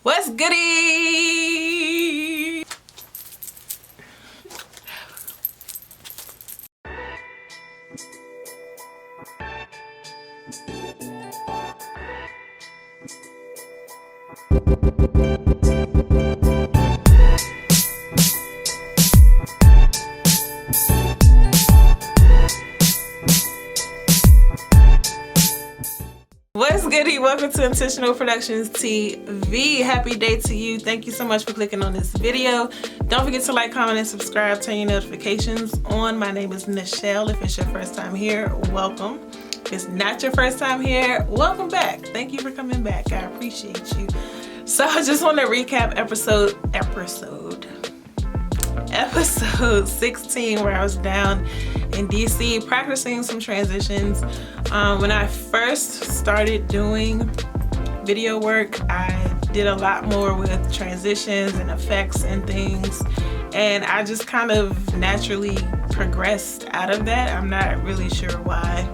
What's goody? What's goody? Welcome to Intentional Productions TV. Happy day to you. Thank you so much for clicking on this video. Don't forget to like, comment, and subscribe. Turn your notifications on. My name is Nichelle. If it's your first time here, welcome. If it's not your first time here, welcome back. Thank you for coming back. I appreciate you. So I just want to recap episode 16, where I was down in DC practicing some transitions. When I first started doing video work, I did a lot more with transitions and effects and things, and I just kind of naturally progressed out of that. I'm not really sure why,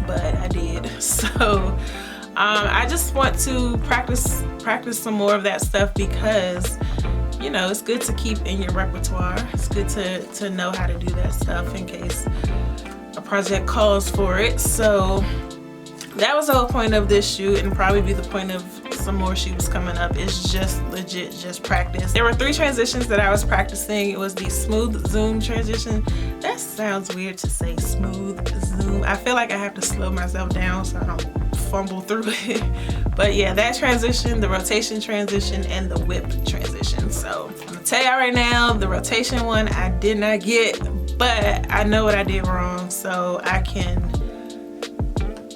but I did. So I just want to practice some more of that stuff because, you know, it's good to keep in your repertoire. It's good to know how to do that stuff in case a project calls for it. So that was the whole point of this shoot, and probably be the point of some more shoots coming up. It's just legit just practice. There were 3 transitions that I was practicing. It was the smooth zoom transition. That sounds weird to say, smooth zoom. I feel like I have to slow myself down so I don't fumble through it. But yeah, that transition, the rotation transition, and the whip transition. So I'm gonna tell y'all right now, the rotation one I did not get, but I know what I did wrong, so I can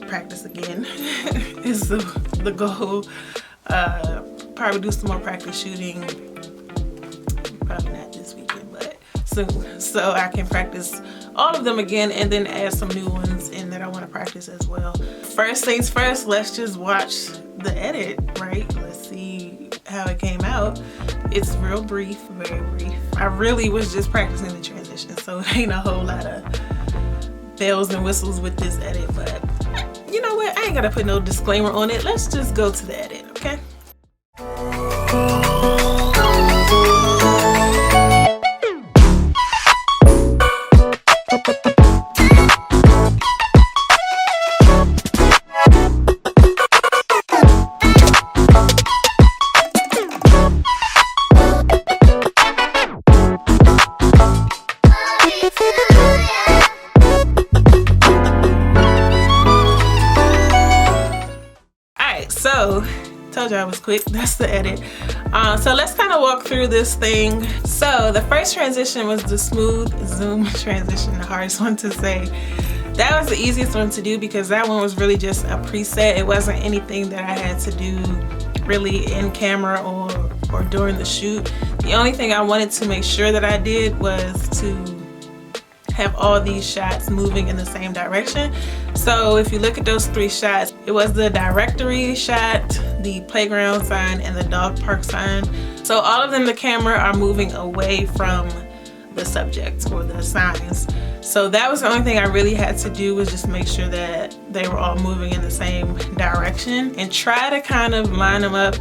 practice again is the goal. Probably do some more practice shooting, probably not this weekend, but soon, so I can practice all of them again and then add some new ones in that I want to practice as well. First things first, let's just watch the edit, right? Let's see how it came out. It's real brief, very brief. I really was just practicing the transition, so it ain't a whole lot of bells and whistles with this edit, but you know what? I ain't gotta put no disclaimer on it. Let's just go to the edit, okay? So, told you I was quick. That's the edit. So let's kind of walk through this thing. So the first transition was the smooth zoom transition, the hardest one to say. That was the easiest one to do because that one was really just a preset. It wasn't anything that I had to do really in camera or during the shoot. The only thing I wanted to make sure that I did was to have all these shots moving in the same direction. So if you look at those 3 shots, it was the directory shot, the playground sign, and the dog park sign. So all of them, the camera are moving away from the subject or the signs. So that was the only thing I really had to do, was just make sure that they were all moving in the same direction and try to kind of line them up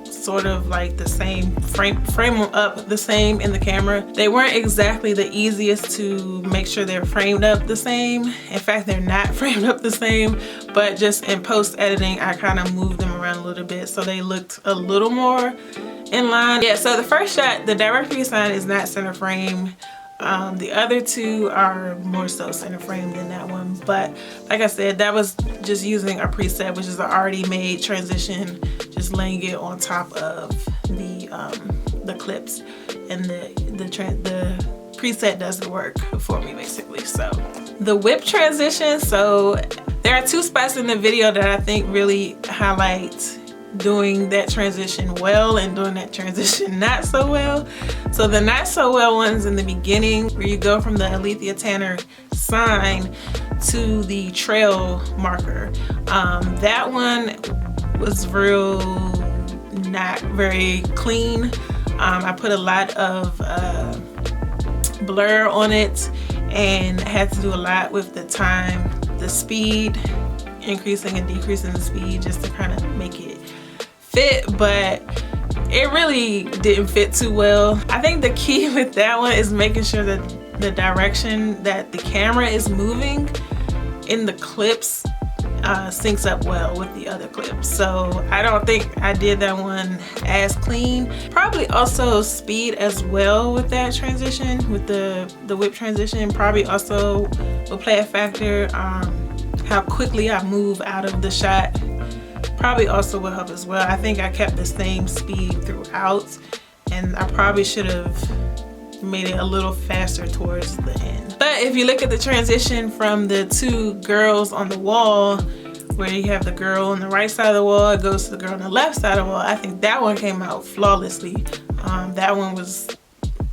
sort of like the same, frame them up the same in the camera. They weren't exactly the easiest to make sure they're framed up the same. In fact, they're not framed up the same, but just in post editing, I kind of moved them around a little bit so they looked a little more in line. Yeah, so the first shot, the directory sign, is not center frame. The other 2 are more so center frame than that one, but like I said, that was just using a preset, which is an already made transition, just laying it on top of the clips, and the preset does the work for me basically. So the whip transition, so there are 2 spots in the video that I think really highlight doing that transition well and doing that transition not so well. So the not so well ones in the beginning, where you go from the Alethea Tanner sign to the trail marker, that one was real not very clean. I put a lot of blur on it and had to do a lot with the time, the speed, increasing and decreasing the speed just to kind of make it fit, but it really didn't fit too well. I think the key with that one is making sure that the direction that the camera is moving in the clips syncs up well with the other clips. So I don't think I did that one as clean. Probably also speed as well with that transition, with the whip transition. Probably also will play a factor. How quickly I move out of the shot probably also will help as well. I think I kept the same speed throughout, and I probably should have made it a little faster towards the end. But if you look at the transition from the two girls on the wall, where you have the girl on the right side of the wall, it goes to the girl on the left side of the wall, I think that one came out flawlessly. That one was,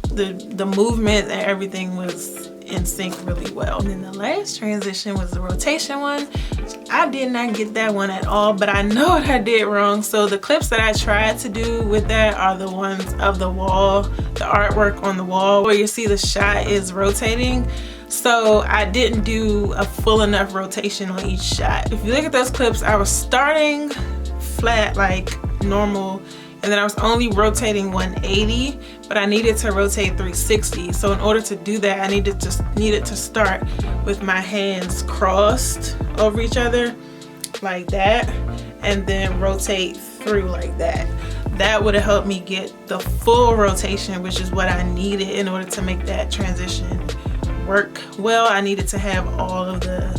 the movement and everything was in sync really well. And then the last transition was the rotation one. I did not get that one at all, but I know what I did wrong. So the clips that I tried to do with that are the ones of the wall, the artwork on the wall where you see the shot is rotating. So I didn't do a full enough rotation on each shot. If you look at those clips, I was starting flat like normal, and then I was only rotating 180, but I needed to rotate 360. So in order to do that, I needed to start with my hands crossed over each other like that, and then rotate through like that. That would have helped me get the full rotation, which is what I needed in order to make that transition work well. I needed to have all of the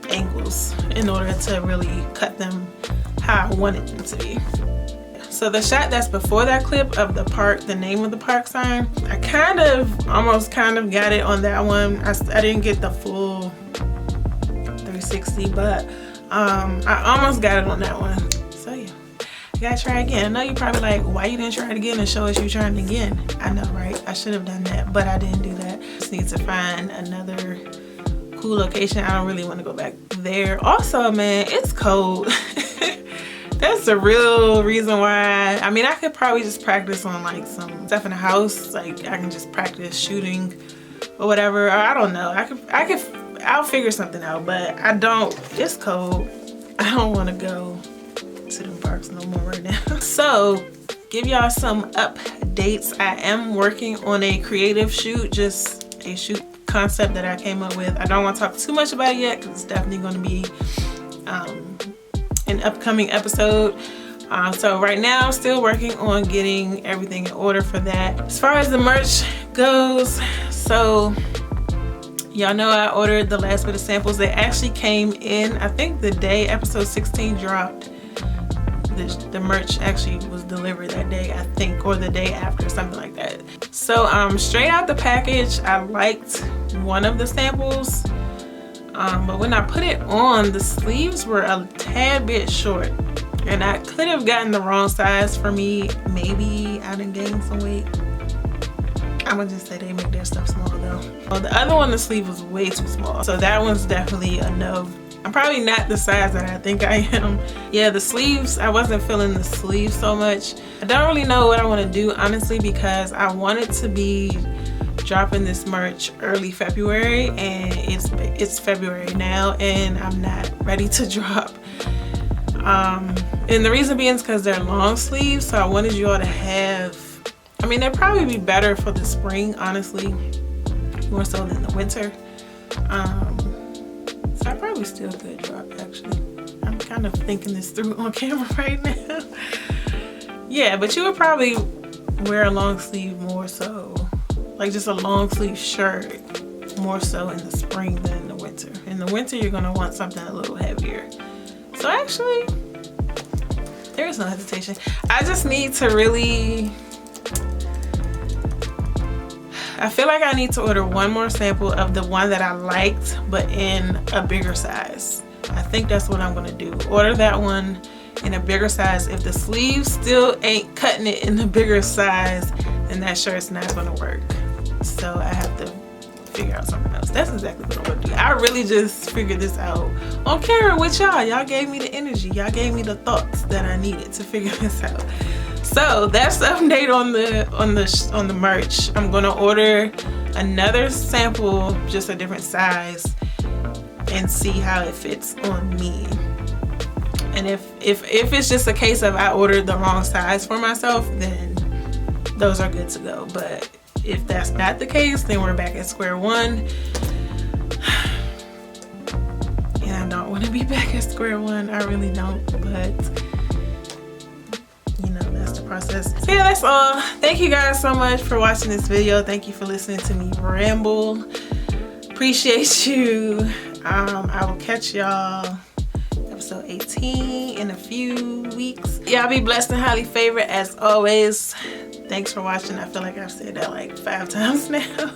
angles in order to really cut them how I wanted them to be. So the shot that's before that clip of the park, the name of the park sign, I almost got it on that one. I didn't get the full 360, but I almost got it on that one. So yeah, you gotta try again. I know you're probably like, why you didn't try it again and show us you trying it again? I know, right? I should have done that, but I didn't do that. Just need to find another cool location. I don't really want to go back there. Also, man, it's cold. That's the real reason why. I mean, I could probably just practice on like some stuff in the house. Like I can just practice shooting or whatever. Or I don't know. I'll figure something out, but I don't. It's cold. I don't want to go to them parks no more right now. So, give y'all some updates. I am working on a creative shoot, just a shoot concept that I came up with. I don't want to talk too much about it yet because it's definitely going to be an upcoming episode. So right now I'm still working on getting everything in order for that. As far as the merch goes, so y'all know I ordered the last bit of samples. They actually came in, I think the day episode 16 dropped. The merch actually was delivered that day, I think, or the day after, something like that. So straight out the package, I liked one of the samples. But when I put it on, the sleeves were a tad bit short, and I could have gotten the wrong size for me. Maybe I done gained some weight. I'm gonna just say they make their stuff small though. Well, the other one, the sleeve was way too small, so that one's definitely a no. I'm probably not the size that I think I am. Yeah, the sleeves, I wasn't feeling the sleeves so much. I don't really know what I want to do, honestly, because I wanted to be dropping this merch early February, and it's February now and I'm not ready to drop. And the reason being is because they're long sleeves, so I wanted you all to have, I mean, they'd probably be better for the spring, honestly, more so than the winter. So I probably still could drop, actually. I'm kind of thinking this through on camera right now. Yeah, but you would probably wear a long sleeve more so, like just a long sleeve shirt more so in the spring than in the winter. In the winter, you're gonna want something a little heavier. So actually, there is no hesitation. I just need to really, I feel like I need to order one more sample of the one that I liked, but in a bigger size. I think that's what I'm gonna do. Order that one in a bigger size. If the sleeves still ain't cutting it in the bigger size, then that shirt's not gonna work. So I have to figure out something else. That's exactly what I'm gonna do. I really just figured this out on camera with y'all. Y'all gave me the energy. Y'all gave me the thoughts that I needed to figure this out. So that's the update on the merch. I'm gonna order another sample, just a different size, and see how it fits on me. And if it's just a case of I ordered the wrong size for myself, then those are good to go. But if that's not the case, then we're back at square one. And I don't want to be back at square one. I really don't, but you know, that's the process. So yeah, that's all. Thank you guys so much for watching this video. Thank you for listening to me ramble. Appreciate you. I will catch y'all episode 18 in a few weeks. Y'all be blessed and highly favored as always. Thanks for watching. I feel like I've said that like 5 times now.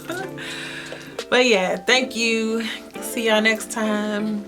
But yeah, thank you. See y'all next time.